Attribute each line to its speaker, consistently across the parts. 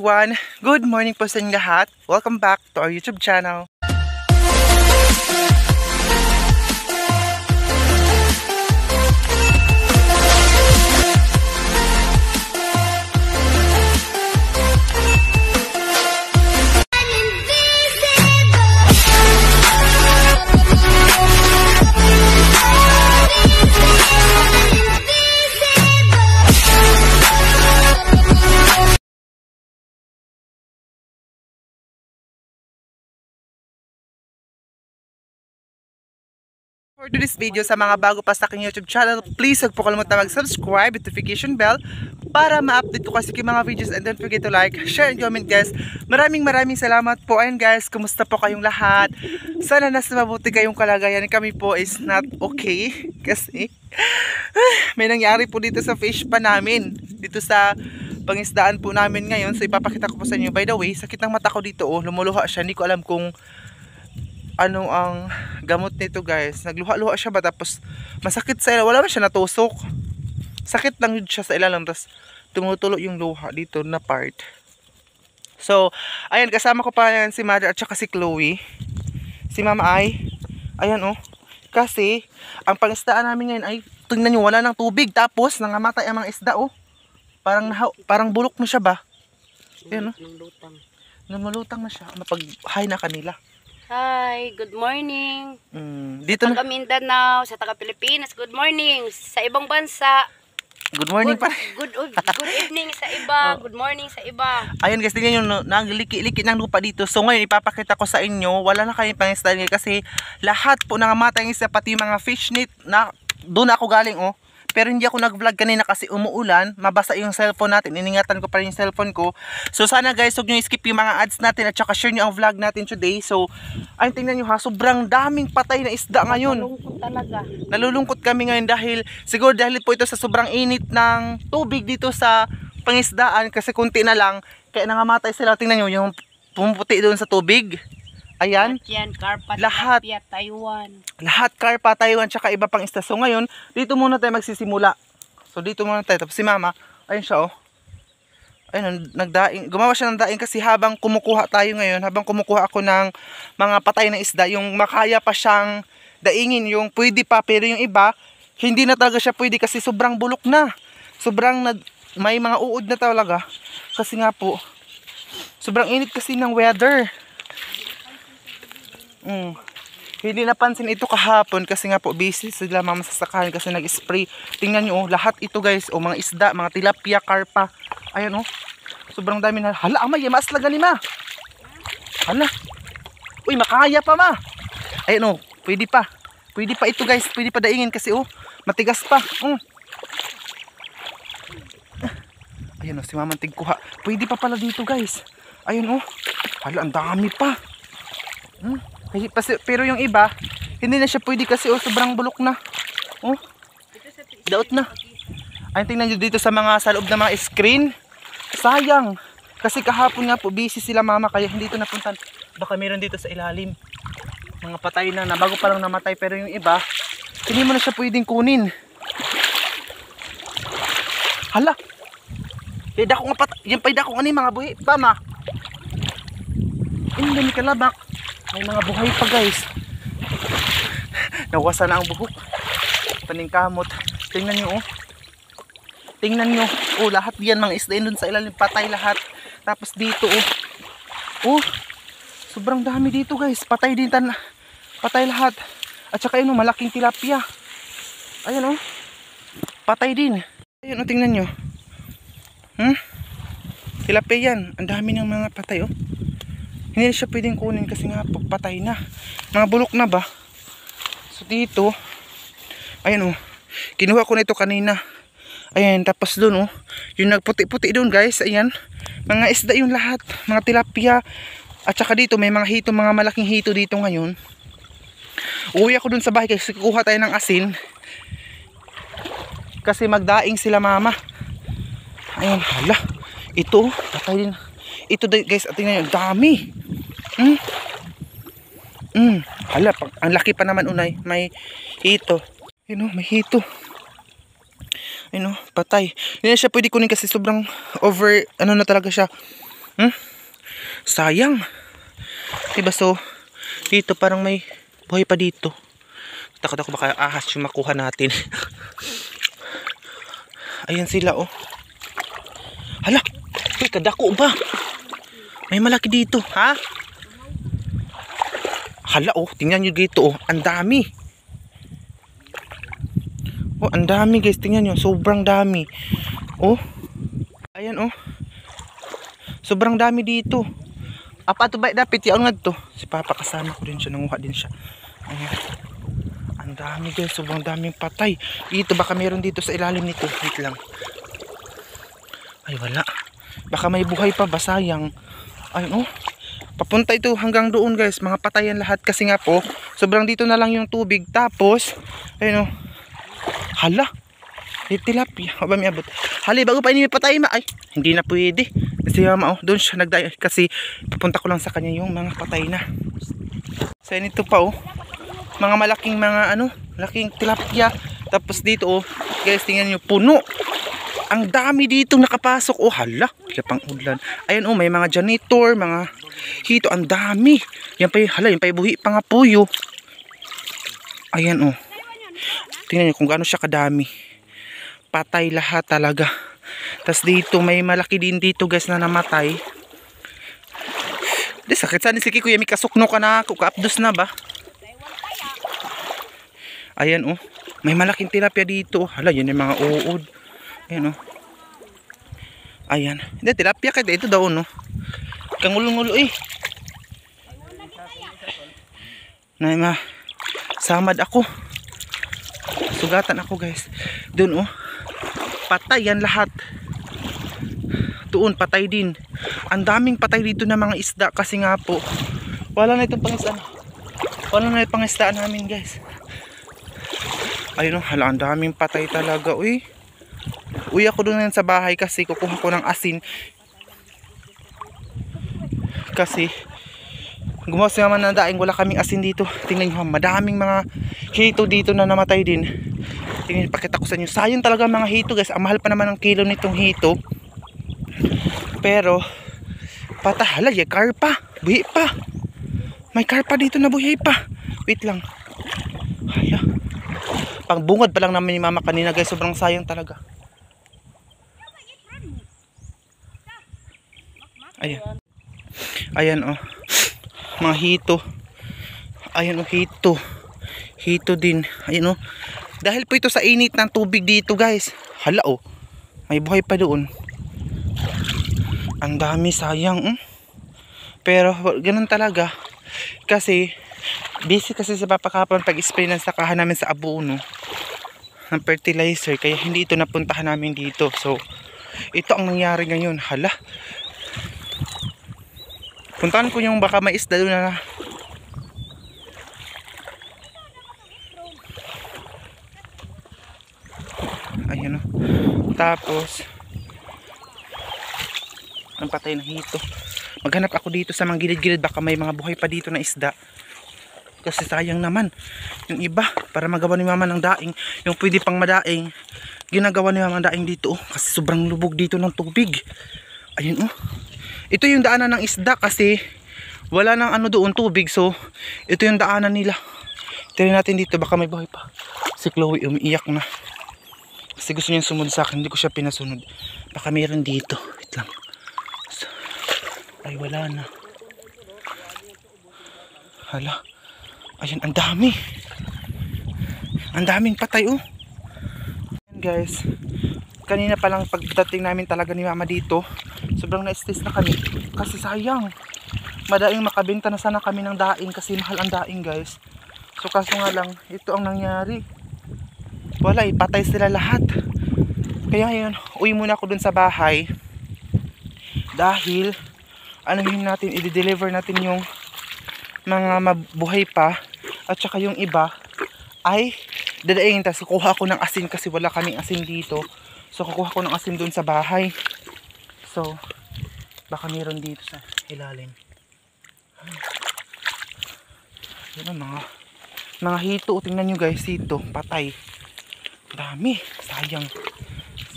Speaker 1: everyone! Good morning po sa inyong lahat. Welcome back to our YouTube channel. For this video, sa mga bago pa sa aking YouTube channel, please huwag po kalimutan mag-subscribe, notification bell para ma-update ko kasi mga videos, and don't forget to like, share, and comment guys. Maraming salamat po. Ayun guys, kumusta po kayong lahat? Sana nasa mabuti kayong kalagayan. Kami po is not okay kasi may nangyari po dito sa fish pa namin, dito sa pangisdaan po namin ngayon. So ipapakita ko po sa inyo. By the way, sakit ng mata ko dito, oh, lumuluha siya. Hindi ko alam kung ano ang gamot nito guys. Nagluha-luha siya ba, tapos masakit sa ilalim. Wala ba siya natusok, sakit lang yun siya sa ilalim, tapos tumutulo yung luha dito na part. So ayan, kasama ko pa yan si Mother at saka si Chloe. Si Mama ay ayan oh, kasi ang pangisdaan namin ngayon ay tingnan nyo, wala ng tubig, tapos nangamatay ang mga isda oh. Parang bulok na siya ba. Ayan oh, namulutang na siya. Mapag-hi na kanila.
Speaker 2: Hi, good morning.
Speaker 1: Dito
Speaker 2: sa taga Mindanao, sa taga Pilipinas, good morning. Sa ibang bansa,
Speaker 1: good morning pa.
Speaker 2: Good evening sa iba, good morning sa iba.
Speaker 1: Ayun guys, tingnan nyo, nagliki-liki ng lupa dito. So ngayon, ipapakita ko sa inyo, wala na kayong pangisdaan kasi lahat po nangamatay ng isda, pati yung mga fish net na doon ako galing oh. Pero hindi ako nag-vlog kanina kasi umuulan, mabasa yung cellphone natin, iningatan ko pa rin yung cellphone ko. So sana guys, huwag nyo skip yung mga ads natin at saka share nyo ang vlog natin today. So ayun, tingnan nyo ha, sobrang daming patay na isda ngayon.
Speaker 2: Nalulungkot talaga.
Speaker 1: Nalulungkot kami ngayon dahil, siguro dahil po ito sa sobrang init ng tubig dito sa pangisdaan, kasi kunti na lang, kaya nangamatay sila. Tingnan nyo yung pumuputi doon sa tubig. Ayan,
Speaker 2: yan, karpa,
Speaker 1: lahat,
Speaker 2: tilapia, Taiwan.
Speaker 1: Lahat karpa, Taiwan, tsaka iba pang isda. So ngayon, dito muna tayo magsisimula. So dito muna tayo. Tapos si Mama, ayun siya oh. Ayun, nagdaing. Gumawa siya ng daing kasi habang kumukuha tayo ngayon, habang kumukuha ako ng mga patay na isda, yung makaya pa siyang daingin, yung pwede pa, pero yung iba, hindi na talaga siya pwede kasi sobrang bulok na. May mga uod na talaga. Kasi nga po, sobrang init kasi ng weather. Hindi napansin ito kahapon kasi nga po busy sila Mama sa sakahan kasi nag-spray. Tingnan nyo oh, lahat ito guys oh, mga isda, mga tilapia, karpa. Ayan oh, sobrang dami na. Hala, amay, maaslaga ni Ma. Hala, uy, makaya pa Ma. Ayan oh, pwede pa ito guys, pwede pa daingin kasi oh, matigas pa. Ayan oh, si Mama tigkuha. Pwede pa pala dito guys. Ayan oh, hala, ang dami pa. Pero yung iba, hindi na siya pwede kasi oh, sobrang bulok na. Oh, daot na. Ayun, tingnan nyo dito sa loob ng mga screen. Sayang. Kasi kahapon nga po, busy sila Mama, kaya hindi ito napuntan. Baka meron dito sa ilalim. Mga patay na, bago pa lang namatay. Pero yung iba, hindi mo na siya pwedeng kunin. Hala. Yung payda kong mga buhi pa Ma. Hindi ni kalabak. May mga buhay pa guys. Nawasa na ang buhok. Paningkamot. Tingnan nyo oh. Tingnan nyo. Oh, lahat yan mga isda dun sa ilalim. Patay lahat. Tapos dito oh. Oh, sobrang dami dito guys. Patay din patay lahat. At saka yun oh, malaking tilapia. Ayan oh. Patay din. Ayan oh, tingnan nyo. Tilapia yan. Ang dami ng mga patay oh. Hindi siya pwedeng kunin kasi nga patay na. Mga bulok na ba? So dito, ayan oh, kinuha ko na ito kanina. Ayan, tapos doon oh, yung nagputi-puti doon guys, ayan. Mga isda yung lahat, mga tilapia. At saka dito may mga hito, mga malaking hito dito ngayon. Uwi ako doon sa bahay kasi kukuha tayo ng asin. Kasi magdaing sila Mama. Ayan, hala. Ito, patay din. Ito guys, tingnan nyo, dami. Hala, ang laki pa naman unay. May hito. Yun o, may hito. Ayun o, patay. Hindi na siya pwede kunin kasi sobrang over, ano na talaga siya. Sayang. Diba, so dito parang may buhay pa dito. Takot ako baka ahas yung makuha natin. Ayan sila, oh. Hala, uy, kadako ba? May malaki dito, ha? Hala, oh, tingnan nyo dito, oh. Ang dami. Oh, ang dami, guys. Tingnan nyo, sobrang dami. Oh. Ayan, oh. Sobrang dami dito. Apa to ba dapat yaon nga to? Si Papa kasama ko din siya, nanguha din siya. Ayan. Ang dami, guys, sobrang daming patay. Dito baka meron dito sa ilalim nito. Wait lang. Ay, wala. Baka may buhay pa ba, sayang. Ayun, oh. Papunta ito hanggang doon, guys. Mga patayan lahat kasi nga po, sobrang dito na lang yung tubig. Tapos, ayun, oh. Hala. May tilapia. O ba may abot? Hali, bago pa ini may patay ma. Ay, hindi na pwede. Kasi mama, oh, doon siya nagdaya. Kasi papunta ko lang sa kanya yung mga patay na. So, ito pa, oh. Mga malaking mga, malaking tilapia. Tapos dito, oh. Guys, tingnan nyo, puno. Ang dami dito nakapasok. Oh, hala. Kaya pang ulan. Ayan, oh, may mga janitor, mga hito. Ang dami. Yan pa yung, hala, yan pa yung buhi pa nga puyo. Ayan, oh. Tingnan nyo kung gaano siya kadami. Patay lahat talaga. Tapos dito, may malaki din dito, guys, na namatay. Di, sakit saan si Kikuya. May kasukno ka na. Kaapdos na ba? Ayan, oh. May malaking tilapia dito. Hala, yan yung mga uod. Ayan, oh. Ayan. Hindi, tilapia ka. Ito daw, no. Kangulo-ngulo, eh. Na, samad ako. Sugatan ako, guys. Doon, oh. Patay yan lahat. Doon, patay din. Ang daming patay dito na mga isda. Kasi nga po, wala na itong pangisdaan. Wala na itong pangisdaan namin, guys. Ayun, oh. Hala, ang daming patay talaga, uy. Uy, ako doon sa bahay kasi kukuha ko ng asin. Kasi gumawa si mama na daing wala kaming asin dito. Tingnan nyo, madaming mga hito dito na namatay din. Tingnan nyo, pakita ko sa inyo. Sayang talaga mga hito, guys. Ang mahal pa naman ng kilo nitong hito. Pero patahala, yung karpa. Buhi pa. May karpa dito na buhi pa. Wait lang. Hala. Pangbungad pa lang namin ni mama kanina, guys. Sobrang sayang talaga. Ayan. Ayan, oh. Mga hito. Ayan, oh, hito. Hito din. Ayan, oh. Dahil po ito sa init ng tubig dito, guys. Hala, oh. May buhay pa doon. Ang dami, sayang. Pero ganun talaga. Kasi busy kasi sa papakapon pag-spray ng sakahan namin sa abono ng fertilizer. Kaya hindi ito napuntahan namin dito. So, ito ang nangyari ngayon. Hala. Puntahan ko yung baka may isda doon na. Ayan, o. Tapos ang patay na hito. Maghanap ako dito sa mga gilid-gilid. Baka may mga buhay pa dito na isda. Kasi sayang naman. Yung iba, para magawa ni mama ng daing. Yung pwede pang madaing, ginagawa ni mama ng daing dito. Kasi sobrang lubog dito ng tubig. Ayun, oh. Ito yung daanan ng isda kasi wala nang doon tubig. So ito yung daanan nila. Tignan natin dito, baka may buhay pa. Si Chloe umiiyak na kasi gusto niya sumunod sa akin. Hindi ko siya pinasunod. Baka mayroon dito. Wait lang. So, ay, wala na. Hala. Ayan, ang dami. Ang daming patay, oh. Ayan, guys. Kanina pa lang pagdating namin talaga ni mama dito, sobrang na-stress na kami. Kasi sayang. Madaing makabenta na sana kami ng daing kasi mahal ang daing, guys. So kaso nga lang, ito ang nangyari. Wala, patay sila lahat. Kaya yun, uwi muna ako dun sa bahay. Dahil, natin, i-deliver natin yung mga mabuhay pa. At saka yung iba, ay dadaingin. Tapos kukuha ako ng asin kasi wala kaming asin dito. So kukuha ko ng asin dun sa bahay. So, baka meron dito sa ilalim. Yun ang mga hito. Tingnan nyo, guys, hito, patay. Dami, sayang.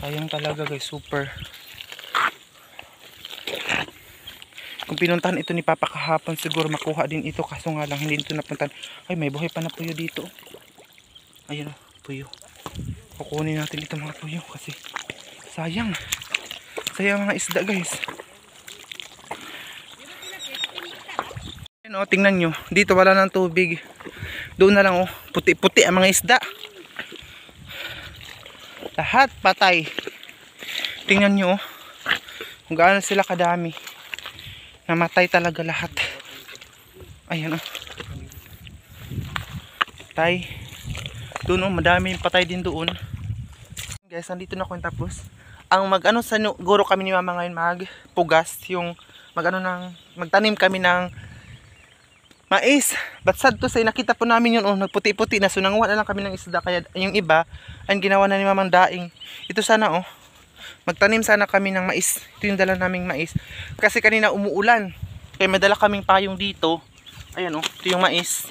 Speaker 1: Sayang talaga, guys, super. Kung pinuntahan ito ni Papa kahapon, siguro makuha din ito. Kaso nga lang, hindi ito napuntahan. Ay, may buhay pa na puyo dito. Ayun o, puyo. Kukunin natin ito mga puyo kasi sayang. Sayang mga isda guys. Ayun o, tingnan nyo. Dito wala ng tubig. Doon na lang o, puti-puti ang mga isda. Lahat patay. Tingnan nyo o, kung gaano sila kadami. Namatay talaga lahat. Ayan o. Patay. Doon o, madami patay din doon. Guys, nandito na ako yung tapos. Ang mag-ano sa guro kami ni mama ngayon magpugas. Yung magtanim kami ng mais. But sad to say, nakita po namin yun, nagputi-puti na. So nanguha na lang kami ng isda. Kaya yung iba, ang ginawa na ni mamang daing. Ito sana magtanim sana kami ng mais. Ito yung dala naming mais. Kasi kanina umuulan. Kaya may dala kaming payong dito. Ayan ito yung mais.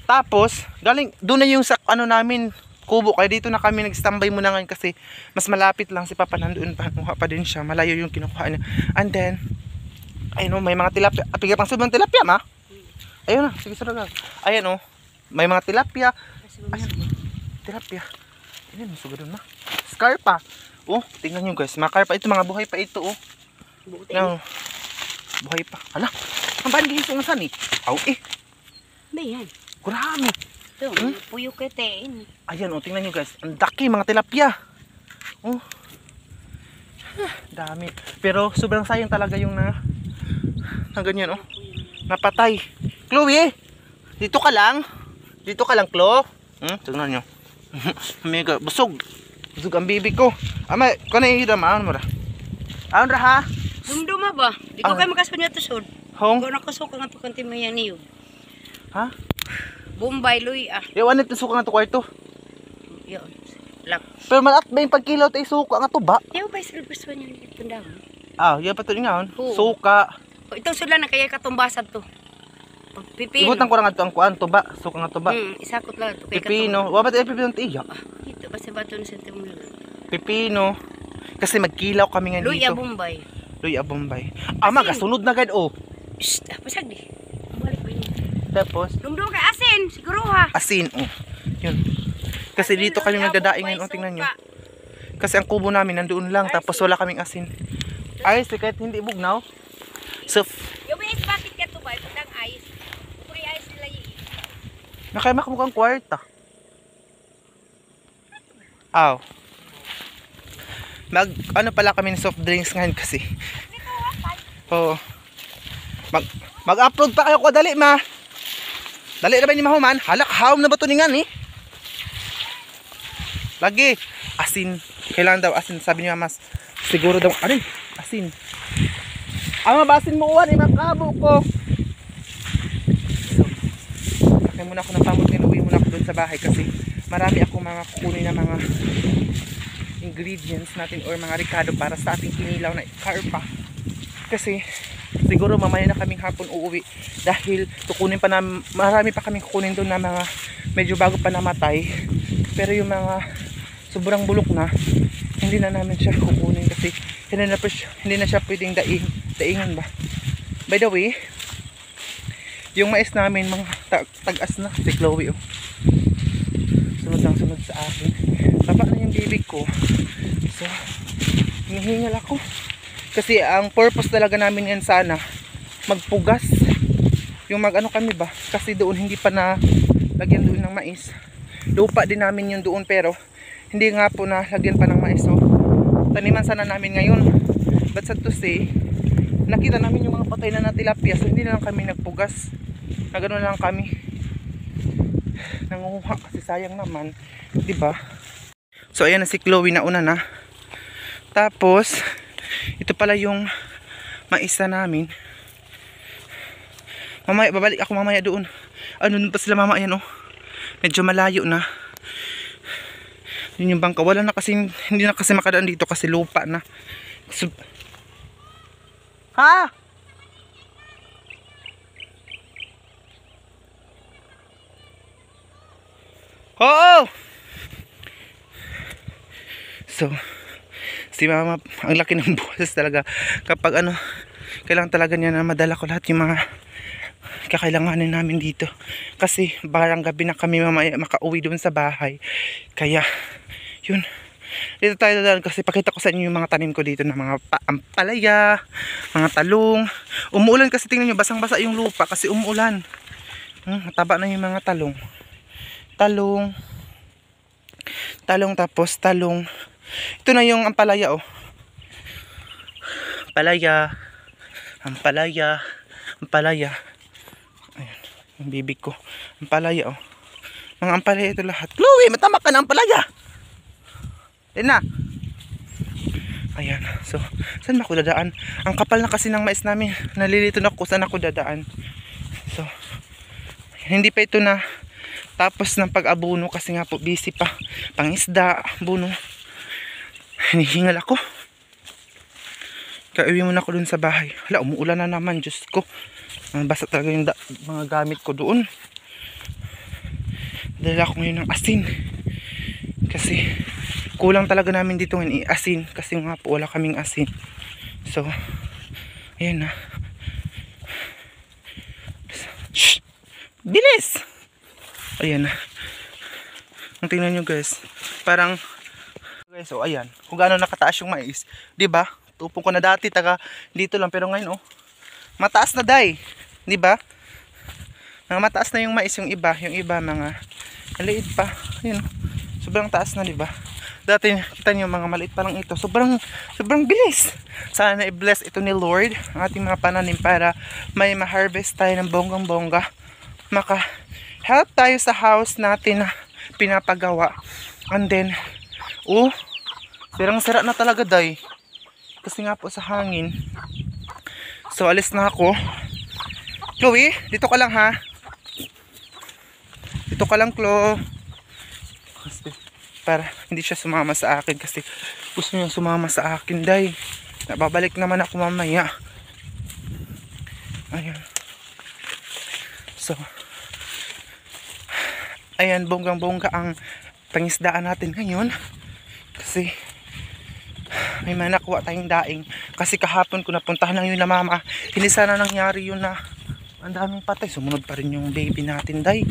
Speaker 1: Tapos, galing, doon na yung sa namin, kubo. Kaya dito na kami nag-standby muna ngayon kasi mas malapit lang si Papa nandoon pa. Kuha pa din siya. Malayo yung kinukuha niya. And then, ayun may mga tilapia. Apigay pang subang tilapia, ma? Ayun na, sige sarap. Ayan may mga tilapia. Ayun, tilapia. Ayun, sugod na. Scarpa. Tingnan nyo guys, mga karpa. Ito, mga buhay pa ito, buhay pa. Hala, ang baan gihisong na saan
Speaker 2: May yan.
Speaker 1: Kurami.
Speaker 2: Ito, puyo ketein.
Speaker 1: Ayan, tingnan nyo guys. Ang daki, mga tilapia. Dami. Pero sobrang sayang talaga yung na ganyan, napatay. Chloe, dito ka lang. Dito ka lang, Chloe. Tingnan nyo. Mega, busog. Busog ang bibi ko. Ama, kung nahihira, maano mo ra? Aon ra ha?
Speaker 2: Dumduma ba? Di ko kayo makasunod ito, sod.
Speaker 1: Hong?
Speaker 2: Kung nakasuka nga ito kanti mo yan niyo.
Speaker 1: Ha?
Speaker 2: Bombay, Luy,
Speaker 1: Iwan ito suka nga ito kwarto.
Speaker 2: Yun. Lak.
Speaker 1: Pero malat ba yung pagkilaw tayo suka nga ito ba?
Speaker 2: Yaw ba yung gusto niyo ito daw?
Speaker 1: Yan pa ito nga.
Speaker 2: Oo.
Speaker 1: Suka.
Speaker 2: Ito sila na kaya katumbasan to. Pipino.
Speaker 1: Ibutan ko lang ito ang kuan, tuba. Suka nga tuba.
Speaker 2: Isakot lang ito.
Speaker 1: Pipino. Wabat ay pipino tiyak.
Speaker 2: Ito ba sa bato na sa timula?
Speaker 1: Pipino. Kasi magkilaw kami nga
Speaker 2: Luya
Speaker 1: dito.
Speaker 2: Bombay.
Speaker 1: Luya Bombay. Magasunod na agad
Speaker 2: Shhh, pasag di. Balik ba yun?
Speaker 1: Tapos,
Speaker 2: Dumdum ka asin, siguro ha.
Speaker 1: asin. Yun. Kasi dito kami nagdadaing ngayon. Tingnan nyo. Kasi ang kubo namin nandoon lang. Tapos wala kaming asin. Ayos, kahit hindi bugnaw. So,
Speaker 2: Yung may bakit ka ito ba? Pagdang ice. Puri ice nila yung
Speaker 1: nakaimak mukhang kwarta. Pala kami ng soft drinks ngayon kasi. Mag-upload pa kayo ko dali, ma. Dali na ba ni mahuman? Halak, hawam na ba ito ningan Lagi. Asin. Kailangan daw asin. Sabi niya, mas. Siguro daw, asin. Basin mo uwan, makabo ko. So, kaya muna ako ng pamot, uwi muna ako doon sa bahay kasi marami akong mga kukunin na mga ingredients natin or mga ricado para sa ating kinilaw na karpa. Kasi siguro mamaya na kaming hapon uuwi dahil kukunin pa na, marami pa kaming kukunin doon na mga medyo bago pa namatay. Pero yung mga sobrang bulok na, hindi na namin siya kukunin kasi hindi na siya pwedeng daingan ba. By the way, yung mais namin mga tagas na si Chloe sunod sa akin. Taba na yung bibig ko. So, hinihingal ako. Kasi ang purpose talaga namin yan sana magpugas. Yung kami ba? Kasi doon hindi pa na lagyan doon ng mais. Lupa din namin yun doon pero hindi nga po na lagyan pa ng mais. So, taniman sana namin ngayon. But sad to say, nakita namin yung mga patay na tilapia. So, hindi na lang kami nagpugas. Na gano'n lang kami. Nangunguha kasi sayang naman. Diba? So, ayan na si Chloe na una na. Tapos, ito pala yung maisa namin. Mamaya, babalik ako mamaya doon. Doon pa sila mama, ayan Medyo malayo na. Yun yung bangka. Wala na kasi, hindi na kasi makadaan dito kasi lupa na. So, ha? Oo! So, si mama, ang laki ng boses talaga kapag kailangan talaga niya na madala ko lahat yung mga kakailanganin namin dito. Kasi barang gabi na kami mamaya makauwi doon sa bahay. Kaya, yun. Dito tayo dadaan kasi pakita ko sa inyo yung mga tanim ko dito na mga ampalaya, mga talong. Umuulan kasi tingnan nyo, basang-basa yung lupa kasi umuulan. Mataba na yung mga talong. Talong tapos talong. Ito na yung ampalaya oh. Ampalaya. Ayan, yung bibig ko. Ampalaya oh. Mga ampalaya ito lahat. Chloe, matama ka na ampalaya. Yan na. Ayan. So, saan ba ako dadaan? Ang kapal na kasi ng mais namin. Nalilito na ako saan ako dadaan. So, hindi pa ito na tapos ng pag-abuno kasi nga po busy pa. Pangisda, abuno. Hinihingal ako. Kaya uwi muna ako dun sa bahay. Hala, umuulan na naman. Diyos ko. Basa talaga yung mga gamit ko doon. Dala ko ngayon ng asin. Kasi kulang talaga namin dito ng asin. Kasi nga po wala kaming asin. So, ayan na. Shhh! Bilis! Ayan na. Ang tingnan nyo guys. Parang, guys, oh ayan. Kung gaano nakataas yung mais. Diba? Tupong ko na dati, taga dito lang. Pero ngayon, oh. Mataas na day. Diba? Mataas na yung mais yung iba. Yung iba, mga maliit pa. Ayan, oh. Sobrang taas na, diba? Dati, kita nyo, mga maliit pa lang ito. Sobrang bilis. Sana i-bless ito ni Lord, ang ating mga pananim para may ma-harvest tayo ng bonggang-bongga. Maka-help tayo sa house natin na pinapagawa. And then, sirang-sira na talaga, day. Kasi nga po sa hangin. So, alis na ako. Chloe, dito ka lang, ha? Dito ka lang, Chloe. Kasi, para hindi siya sumama sa akin kasi gusto niya sumama sa akin, day. Babalik naman ako mamaya. Ayan. So, ayan, bonggang-bongga ang pangisdaan natin ngayon. Kasi may manakuha tayong daing. Kasi kahapon ko napuntahan lang yun na mama. Hindi sana nangyari yun na ang daming patay. Sumunod pa rin yung baby natin, day.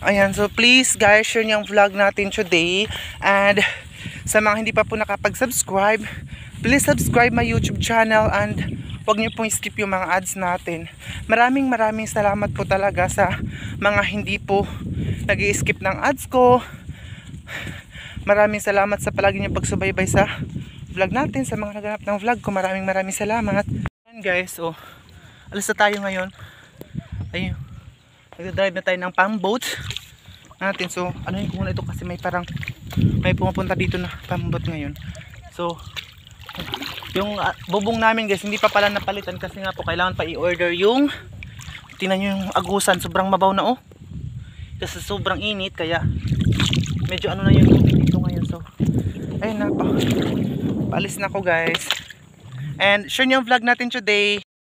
Speaker 1: Ayan, so please guys, share niyo ang vlog natin today. And sa mga hindi pa po nakapag-subscribe, please subscribe my YouTube channel and huwag niyo pong skip yung mga ads natin. Maraming salamat po talaga sa mga hindi po nag-i-skip ng ads ko. Maraming salamat sa palagi niyo pagsubaybay sa vlog natin. Sa mga naganap ng vlog ko, maraming salamat. Ayan guys, oh, alis na tayo ngayon. Ayun. Nag-drive na tayo ng pang boat natin. So, ano yung muna ito kasi may pumupunta dito na pang boat ngayon. So, yung bubong namin guys, hindi pa pala napalitan kasi nga po kailangan pa i-order yung tingnan nyo yung agusan. Sobrang mabaw na oh. Kasi sobrang init kaya medyo ano na yung tubig dito ngayon. So, ayun na po. Paalis na ako guys. And share nyo yung vlog natin today.